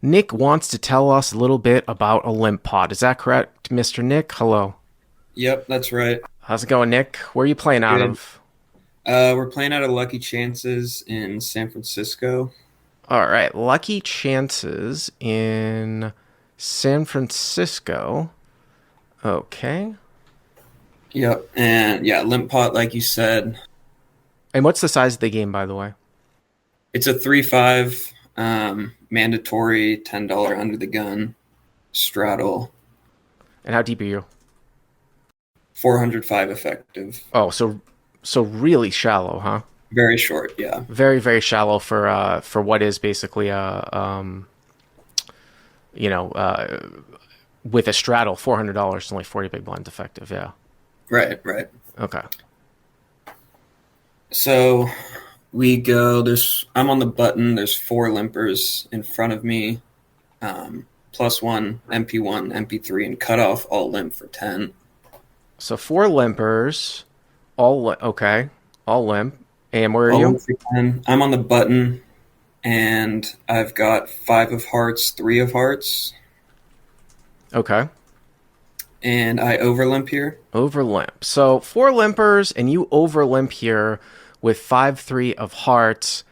Nick wants to tell us a little bit about a limp pod. Is that correct, Mr. Nick? Hello. Yep, that's right. How's it going, Nick? Where are you playing out Good. of? We're playing out of Lucky Chances in San Francisco. All right, Lucky Chances in San Francisco. Okay. Yep, and yeah, limp pot, like you said, And what's the size of the game, by the way? it's a 3-5 mandatory $10 under the gun straddle, And how deep are you? 405 effective. Oh, so really shallow, huh? Very short, yeah. Very very shallow for what is basically a you know with a straddle $400 only 40 big blinds effective. Yeah. Right, right. Okay. So I'm on the button. There's four limpers in front of me. Plus one, MP1, MP3, and cutoff all limp for 10. So four limpers, okay, all limp. And where are All you? limp for 10. I'm on the button and I've got five of hearts, three of hearts, Okay, and I overlimp here. over limp. So four limpers, and you over limp here with 5-3 of hearts,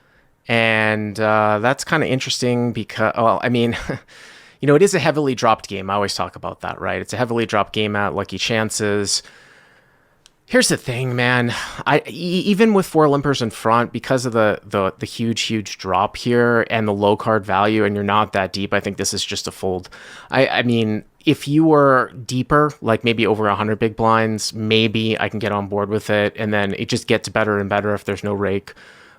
and that's kind of interesting because, well, I mean, it is a heavily dropped game. I always talk about that, right? It's a heavily dropped game at Lucky Chances. Here's the thing, man. Even with four limpers in front, because of the huge drop here and the low card value, and you're not that deep, I think this is just a fold. I mean, if you were deeper, like maybe over 100 big blinds, maybe I can get on board with it, and then it just gets better and better if there's no rake.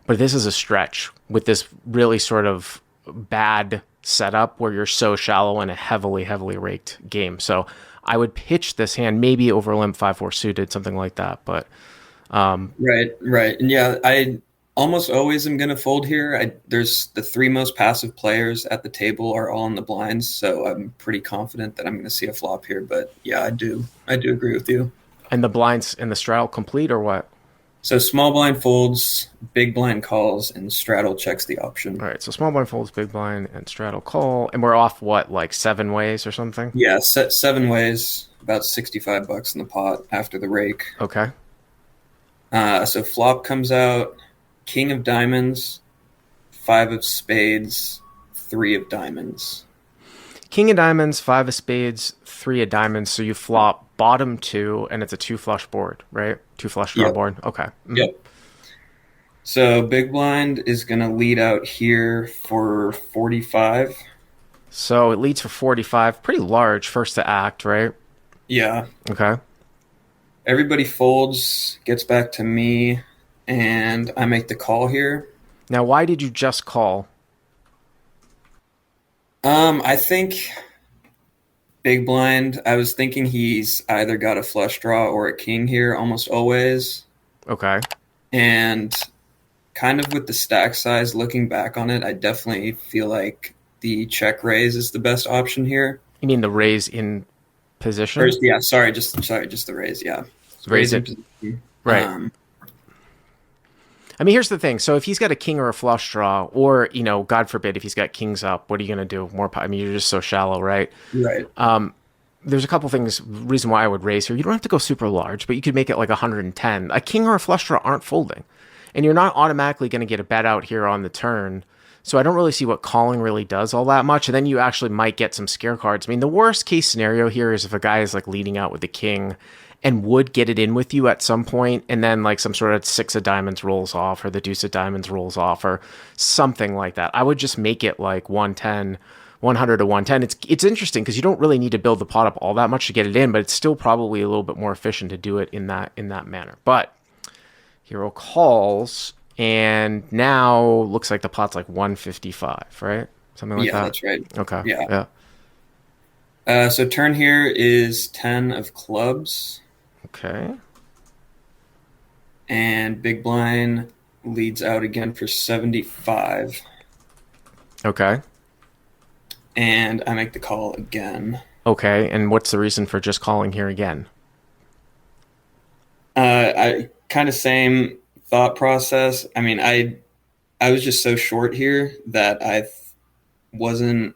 But this is a stretch with this really sort of bad setup where you're so shallow in a heavily raked game. So I would pitch this hand maybe over limp 5-4 suited, something like that. But Right, right. And yeah, I almost always am going to fold here. There's the three most passive players at the table are all in the blinds, so I'm pretty confident that I'm going to see a flop here. But yeah, I do agree with you. and the blinds and the straddle complete or what? So small blind folds, big blind calls, and straddle checks the All option. right, so small blind folds, big blind, and straddle call, and we're off what, like 7 ways or something? Yeah, set seven ways, about $65 in the pot after the rake. Okay. So flop comes out, king of diamonds, five of spades, three of diamonds. King of diamonds, five of spades, three of diamonds. So you flop bottom two, and it's a two flush board, right? Two flush draw Yep, board. Okay. yep. So big blind is going to lead out here for 45. So it leads for 45. Pretty large first to act, right? Yeah. Okay. Everybody folds, gets back to me, and I make the call here. Now, why did you just call? I think big blind, I was thinking he's either got a flush draw or a king here almost always. Okay. And kind of with the stack size, looking back on it, I definitely feel like the check raise is the best option here. You mean the raise in Or position? yeah, just the raise. Yeah, Raise raise in it. position. Right. I mean, here's the thing. So if he's got a king or a flush draw, or, God forbid, if he's got kings up, what are you going to do? I mean, you're just so shallow, right? Right. There's a couple things, reason why I would raise here. You don't have to go super large, but you could make it like 110. A king or a flush draw aren't folding. And you're not automatically going to get a bet out here on the turn. So I don't really see what calling really does all that much. And then you actually might get some scare cards. I mean, the worst case scenario here is if a guy is like leading out with the king and would get it in with you at some point, and then like some sort of six of diamonds rolls off, or the deuce of diamonds rolls off, or something like that. I would just make it like 110, 100 to 110. It's interesting because you don't really need to build the pot up all that much to get it in, but it's still probably a little bit more efficient to do it in that manner. But hero calls, and now looks like the pot's like 155, right? Something like Yeah, that. that's right. Okay. Yeah. Yeah. So turn here is 10 of clubs, Okay. and big blind leads out again for 75, Okay. and I make the call again. Okay. And what's the reason for just calling here again? I kind of same thought process. I mean, I was just so short here that wasn't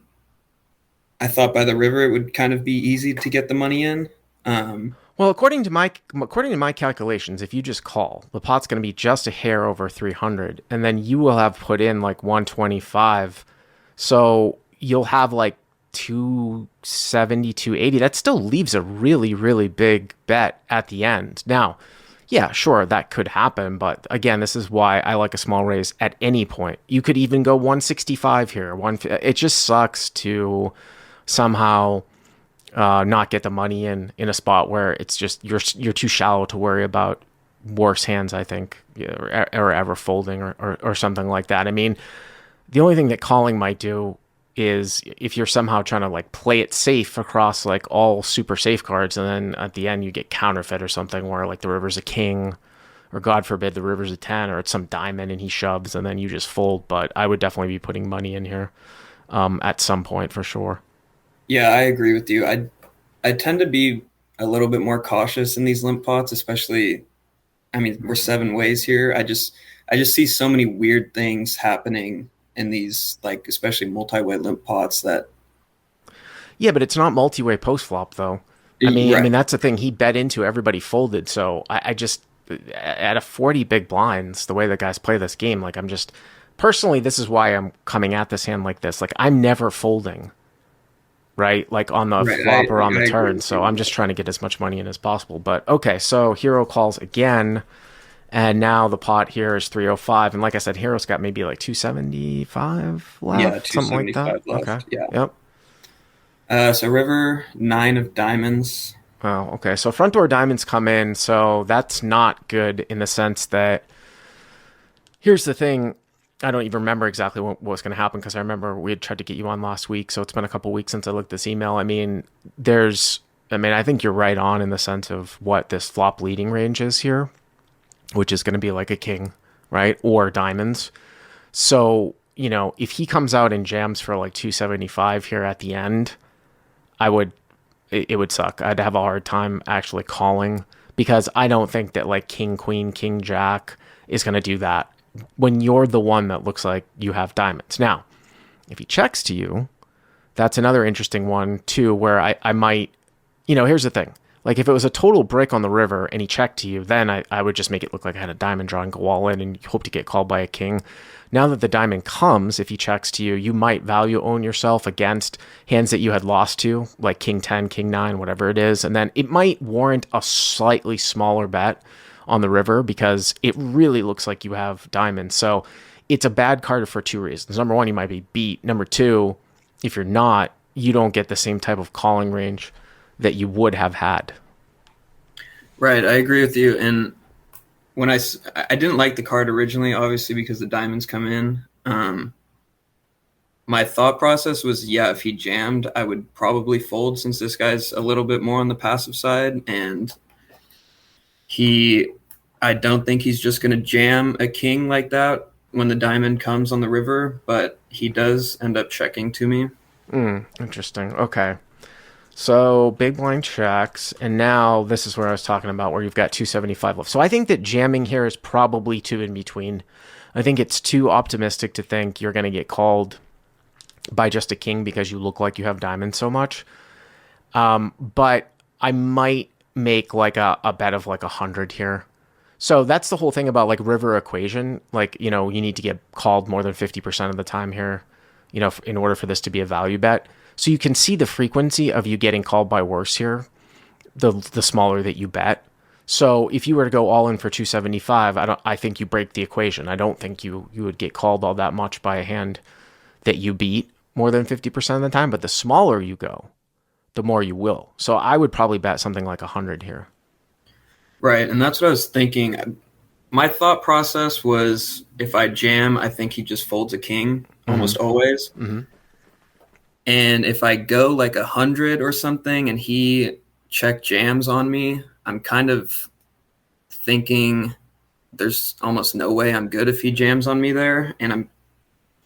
I thought by the river it would kind of be easy to get the money in. Um, Well, according to my calculations, if you just call, the pot's going to be just a hair over 300, and then you will have put in like 125. So you'll have like 270, 280. That still leaves a really, really big bet at the end. Now, yeah, sure, that could happen, but again, this is why I like a small raise at any point. You could even go 165 here. It just sucks to somehow not get the money in a spot where it's just you're too shallow to worry about worse hands. I think, or ever folding or something like that. I mean, the only thing that calling might do is if you're somehow trying to like play it safe across like all super safe cards, and then at the end you get counterfeit or something where like the river's a king, or God forbid the river's a 10, or it's some diamond and he shoves and then you just fold. But I would definitely be putting money in here at some point for sure. yeah, I agree with you. I tend to be a little bit more cautious in these limp pots, especially. I mean, we're 7 ways here. I just see so many weird things happening in these, like especially multi-way limp pots that. Yeah, but it's not multi-way post flop though. I Right. mean that's the thing. He bet into everybody folded, so I just at a 40 big blinds, the way the guys play this game, like I'm just personally, this is why I'm coming at this hand like this. Like I'm never folding, right? Like on the Right. I, flop or on the I agree turn. with So you. I'm just trying to get as much money in as possible. But okay, so Hero calls again. And now the pot here is 305. And like I said, Hero's got maybe like 275 Yeah, left, something like that. 275 Okay. left. Yeah. Yep. So river, 9 of diamonds. Oh, okay. So front door diamonds come in. So that's not good in the sense that here's the thing. I don't even remember exactly what was going to happen because I remember we had tried to get you on last week. So it's been a couple weeks since I looked this email. I think you're right on in the sense of what this flop leading range is here, which is going to be like a king, right? Or diamonds. So, if he comes out and jams for like 275 here at the end, I would, it would suck. I'd have a hard time actually calling because I don't think that like king, queen, king, jack is going to do that when you're the one that looks like you have diamonds. Now, if he checks to you, that's another interesting one too, where I might, here's the thing. Like if it was a total brick on the river and he checked to you, then I would just make it look like I had a diamond draw and go all in and hope to get called by a king. Now that the diamond comes, if he checks to you, you might value own yourself against hands that you had lost to, like king 10, king 9, whatever it is. And then it might warrant a slightly smaller bet on the river because it really looks like you have diamonds. So it's a bad card for two reasons. Number one, you might be beat. Number two, if you're not, you don't get the same type of calling range that you would have had. Right. I agree with you. And I didn't like the card originally, obviously because the diamonds come in. My thought process was, yeah, if he jammed, I would probably fold since this guy's a little bit more on the passive side, and he, I don't think he's just going to jam a king like that when the diamond comes on the river, but he does end up checking to me. Interesting. Okay. So big blind checks, and now this is where I was talking about where you've got 275 left. So I think that jamming here is probably two in between. I think it's too optimistic to think you're going to get called by just a king because you look like you have diamonds so much. But I might make like a bet of like 100 here. So that's the whole thing about like river equation. Like, you need to get called more than 50% of the time here, in order for this to be a value bet. So you can see the frequency of you getting called by worse here, the smaller that you bet. So if you were to go all in for 275, I think you break the equation. I don't think you would get called all that much by a hand that you beat more than 50% of the time, but the smaller you go, the more you will. So I would probably bet something like 100 here. Right, and that's what I was thinking. My thought process was if I jam, I think he just folds a king Mm-hmm. almost always. Mm-hmm. And if I go like 100 or something and he check jams on me, I'm kind of thinking there's almost no way I'm good if he jams on me there. And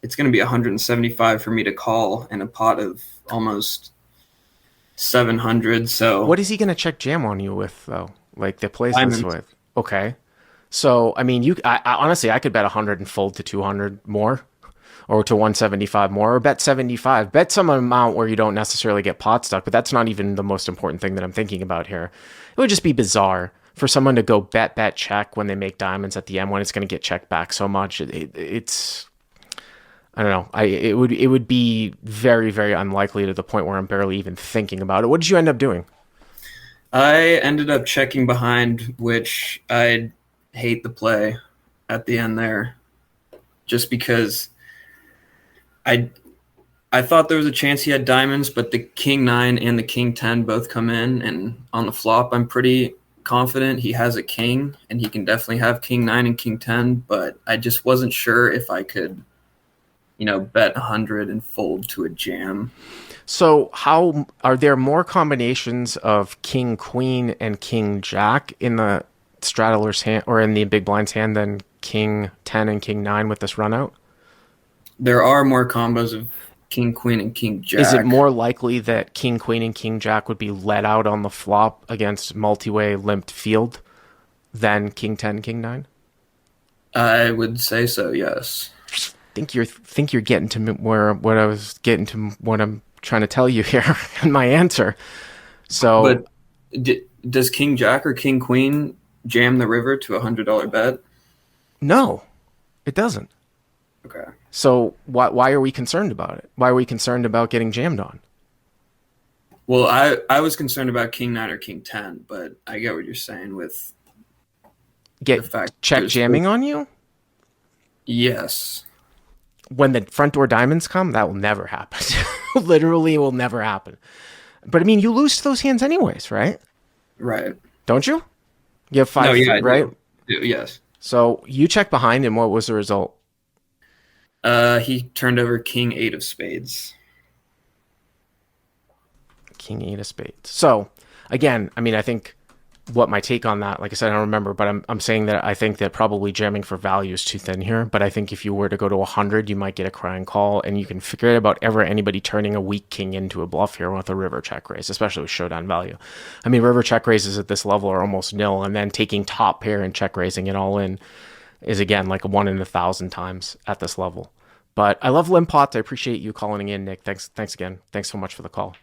it's going to be 175 for me to call in a pot of almost 700. So What is he going to check jam on you with, though? Like the plays this diamonds. with? Okay. So, I mean, I honestly, I could bet 100 and fold to 200 more or to 175 more, or bet 75. Bet some amount where you don't necessarily get pot stuck, but that's not even the most important thing that I'm thinking about here. It would just be bizarre for someone to go bet check when they make diamonds at the end when it's going to get checked back so much. It's I don't know. It would be very very unlikely to the point where I'm barely even thinking about it. What did you end up doing? I ended up checking behind, which I hate the play at the end there, just because I I thought there was a chance he had diamonds, but the king nine and the king 10 both come in, and on the flop, I'm pretty confident he has a king, and he can definitely have king nine and king 10. But I just wasn't sure if I could, bet 100 and fold to a jam. So, how are there more combinations of king queen and king jack in the straddler's hand or in the big blind's hand than king 10 and king 9 with this run out? There are more combos of king queen and king Is it jack. more likely that king queen and king jack would be let out on the flop against multi-way limped field than king 10 king 9? I would say so, yes. Think you're getting to where what I was getting to what I'm trying to tell you here in my answer. So But does king jack or king queen jam the river to $100 bet? no, it doesn't. Okay. So why are we concerned about it? Why are we concerned about getting jammed on? Well, I was concerned about king nine or king 10, but I get what you're saying with the Get fact check there's jamming on you yes, when the front door diamonds come? That will never happen. Literally, it will never happen. But I mean, you lose to those hands anyways, right? right. Don't you? You have No, five, yeah, I right? do. Yes. So you check behind, and what was the result? He turned over king eight of spades. King eight of spades. So again, I mean, I think what my take on that, like I said, I don't remember, but I'm saying that I think that probably jamming for value is too thin here. But I think if you were to go to 100, you might get a crying call, and you can forget about ever anybody turning a weak king into a bluff here with a river check raise, especially with showdown value. I mean, river check raises at this level are almost nil, and then taking top pair and check raising it all in is again like a 1 in 1,000 times at this level. But I love limp pots. I appreciate you calling in, Nick. Thanks again. Thanks so much for the call.